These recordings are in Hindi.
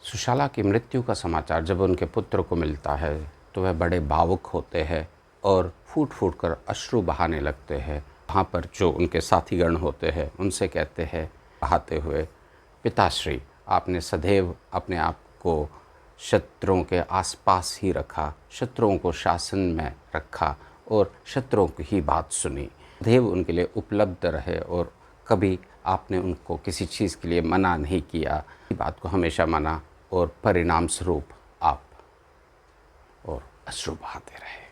सुशाला की मृत्यु का समाचार जब उनके पुत्र को मिलता है तो वह बड़े भावुक होते हैं और फूट फूट कर अश्रु बहाने लगते हैं। वहाँ पर जो उनके साथीगण होते हैं उनसे कहते हैं बहाते हुए, पिताश्री, आपने सदैव अपने आप को शत्रुओं के आसपास ही रखा, शत्रुओं को शासन में रखा और शत्रुओं की ही बात सुनी, सदैव उनके लिए उपलब्ध रहे और कभी आपने उनको किसी चीज़ के लिए मना नहीं किया, बात को हमेशा माना और परिणाम स्वरूप आप और अश्रु बहाते रहे।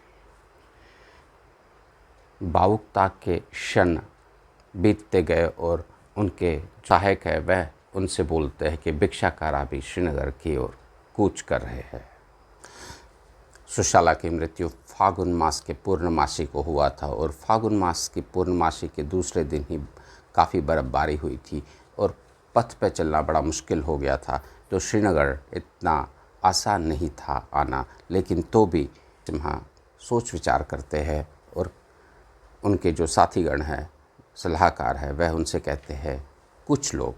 भावुकता के क्षण बीतते गए और उनके सहायक है वह उनसे बोलते हैं कि भिक्षाकारा भी श्रीनगर की ओर कूच कर रहे हैं। सुशाला की मृत्यु फागुन मास के पूर्णमासी को हुआ था और फागुन मास की पूर्णमासी के दूसरे दिन ही काफ़ी बर्फ़बारी हुई थी और पथ पर चलना बड़ा मुश्किल हो गया था। तो श्रीनगर इतना आसान नहीं था आना, लेकिन तो भी वहाँ सोच विचार करते हैं और उनके जो साथीगण हैं, सलाहकार है, वह उनसे कहते हैं कुछ लोग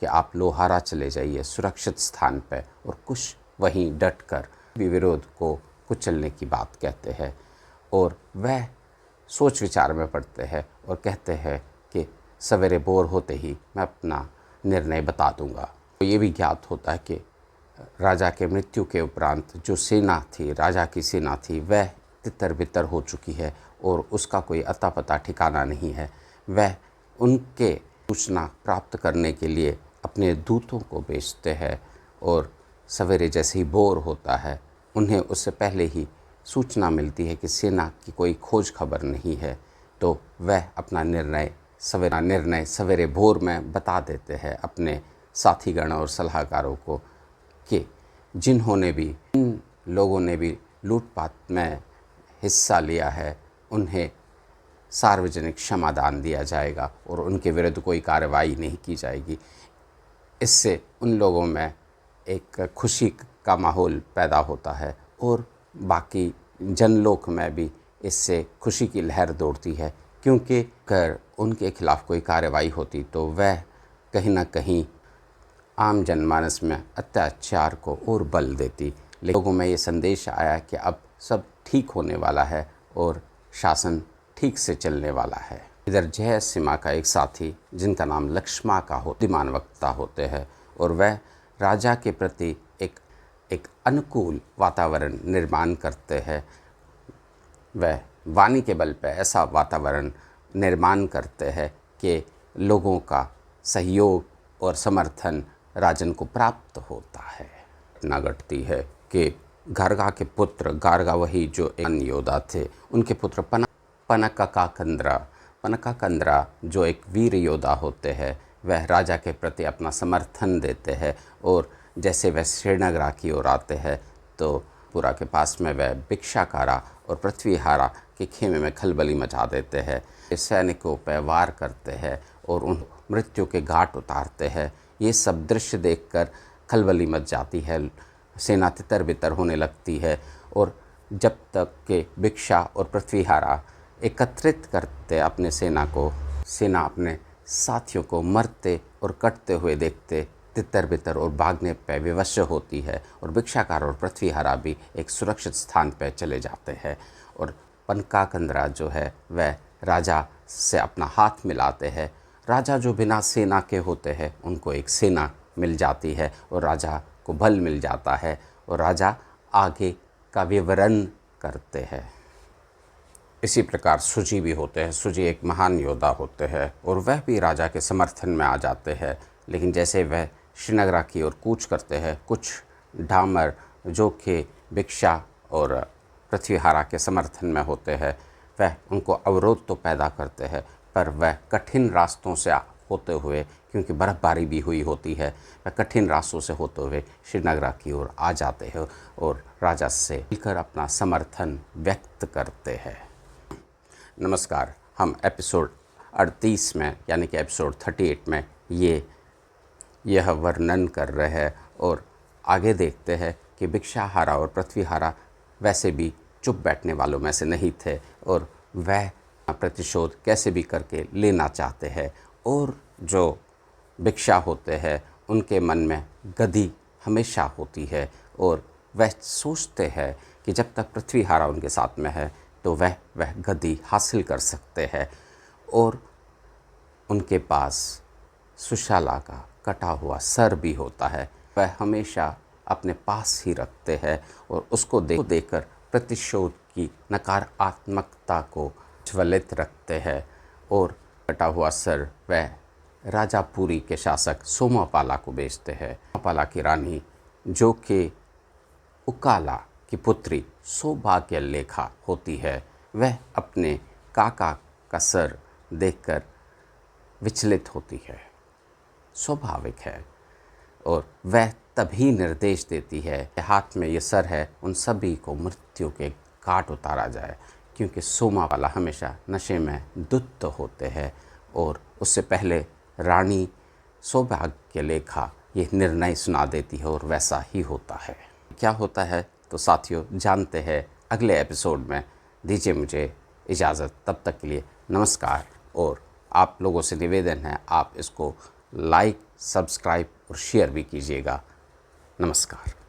कि आप लोहारा चले जाइए सुरक्षित स्थान पर, और कुछ वहीं डट कर विरोध को कुचलने की बात कहते हैं। और वह सोच विचार में पड़ते हैं और कहते हैं कि सवेरे भोर होते ही मैं अपना निर्णय बता दूंगा। तो ये भी ज्ञात होता है कि राजा के मृत्यु के उपरांत जो सेना थी, राजा की सेना थी, वह तितर बितर हो चुकी है और उसका कोई अता पता ठिकाना नहीं है। वह उनके सूचना प्राप्त करने के लिए अपने दूतों को भेजते हैं और सवेरे जैसे ही भोर होता है उन्हें उससे पहले ही सूचना मिलती है कि सेना की कोई खोज खबर नहीं है, तो वह अपना निर्णय सवेरे भोर में बता देते हैं अपने साथीगण और सलाहकारों को कि जिन लोगों ने भी लूटपाट में हिस्सा लिया है उन्हें सार्वजनिक क्षमादान दिया जाएगा और उनके विरुद्ध कोई कार्रवाई नहीं की जाएगी। इससे उन लोगों में एक खुशी का माहौल पैदा होता है और बाकी जनलोक में भी इससे खुशी की लहर दौड़ती है, क्योंकि अगर उनके खिलाफ़ कोई कार्रवाई होती तो वह कहीं ना कहीं आम जनमानस में अत्याचार को और बल देती। लेकिन लोगों में ये संदेश आया कि अब सब ठीक होने वाला है और शासन ठीक से चलने वाला है। इधर जय सीमा का एक साथी जिनका नाम लक्ष्मा का बुद्धिमान वक्ता होते हैं और वह राजा के प्रति एक अनुकूल वातावरण निर्माण करते हैं। वह वाणी के बल पर ऐसा वातावरण निर्माण करते हैं कि लोगों का सहयोग और समर्थन राजन को प्राप्त होता है। घटना घटती है कि गार्गा के पुत्र, गार्गा वही जो एक योद्धा थे, उनके पुत्र पनकाकंद्रा जो एक वीर योद्धा होते हैं, वह राजा के प्रति अपना समर्थन देते हैं और जैसे वह श्रीनगर की ओर आते हैं तो पुरा के पास में वह भिक्षाकारा और पृथ्वीहारा के खेमे में खलबली मचा देते हैं। सैनिकों पर वार करते हैं और उन मृत्यु के घाट उतारते हैं। ये सब दृश्य देखकर खलबली मच जाती है, सेना तितर बितर होने लगती है और जब तक के भिक्षा और पृथ्वीहारा एकत्रित करते अपने सेना अपने साथियों को मरते और कटते हुए देखते तितर बितर और भागने पर विवश होती है और भिक्षाकार और पृथ्वीहारा भी एक सुरक्षित स्थान पर चले जाते हैं। और पनकाकंद्रा जो है वह राजा से अपना हाथ मिलाते हैं। राजा जो बिना सेना के होते हैं उनको एक सेना मिल जाती है और राजा को बल मिल जाता है और राजा आगे का विवरण करते हैं। इसी प्रकार सुजी भी होते हैं। सुजी एक महान योद्धा होते हैं और वह भी राजा के समर्थन में आ जाते हैं, लेकिन जैसे वह श्रीनगर की ओर कूच करते हैं, कुछ डामर जो कि भिक्षा और पृथ्वीहारा के समर्थन में होते हैं, वह उनको अवरोध तो पैदा करते हैं, पर वह कठिन रास्तों से होते हुए, क्योंकि बर्फ़बारी भी हुई होती है, वह कठिन रास्तों से होते हुए श्रीनगर की ओर आ जाते हैं और राजा से मिलकर अपना समर्थन व्यक्त करते हैं। नमस्कार, हम एपिसोड 38 में यानी कि एपिसोड 38 में यह वर्णन कर रहे हैं और आगे देखते हैं कि भिक्षाहारा और पृथ्वीहारा वैसे भी चुप बैठने वालों में से नहीं थे और वह प्रतिशोध कैसे भी करके लेना चाहते हैं। और जो भिक्षा होते हैं उनके मन में गधी हमेशा होती है और वह सोचते हैं कि जब तक पृथ्वीहारा उनके साथ में है तो वह गद्दी हासिल कर सकते हैं। और उनके पास सुशाला का कटा हुआ सर भी होता है, वह हमेशा अपने पास ही रखते हैं और उसको देखकर प्रतिशोध की नकारात्मकता को ज्वलित रखते हैं। और कटा हुआ सर वह राजापुरी के शासक सोमापाला को बेचते हैं। सोमापाला की रानी जो कि उकाला की पुत्री सौभाग्यलेखा होती है, वह अपने काका का सर देखकर विचलित होती है, स्वाभाविक है। और वह तभी निर्देश देती है कि हाथ में ये सर है, उन सभी को मृत्यु के घाट उतारा जाए, क्योंकि सोमापाला हमेशा नशे में धुत होते हैं। और उससे पहले रानी सौभाग्यलेखा ये निर्णय सुना देती है और वैसा ही होता है। क्या होता है तो साथियों जानते हैं अगले एपिसोड में। दीजिए मुझे इजाज़त, तब तक के लिए नमस्कार। और आप लोगों से निवेदन है, आप इसको लाइक, सब्सक्राइब और शेयर भी कीजिएगा। नमस्कार।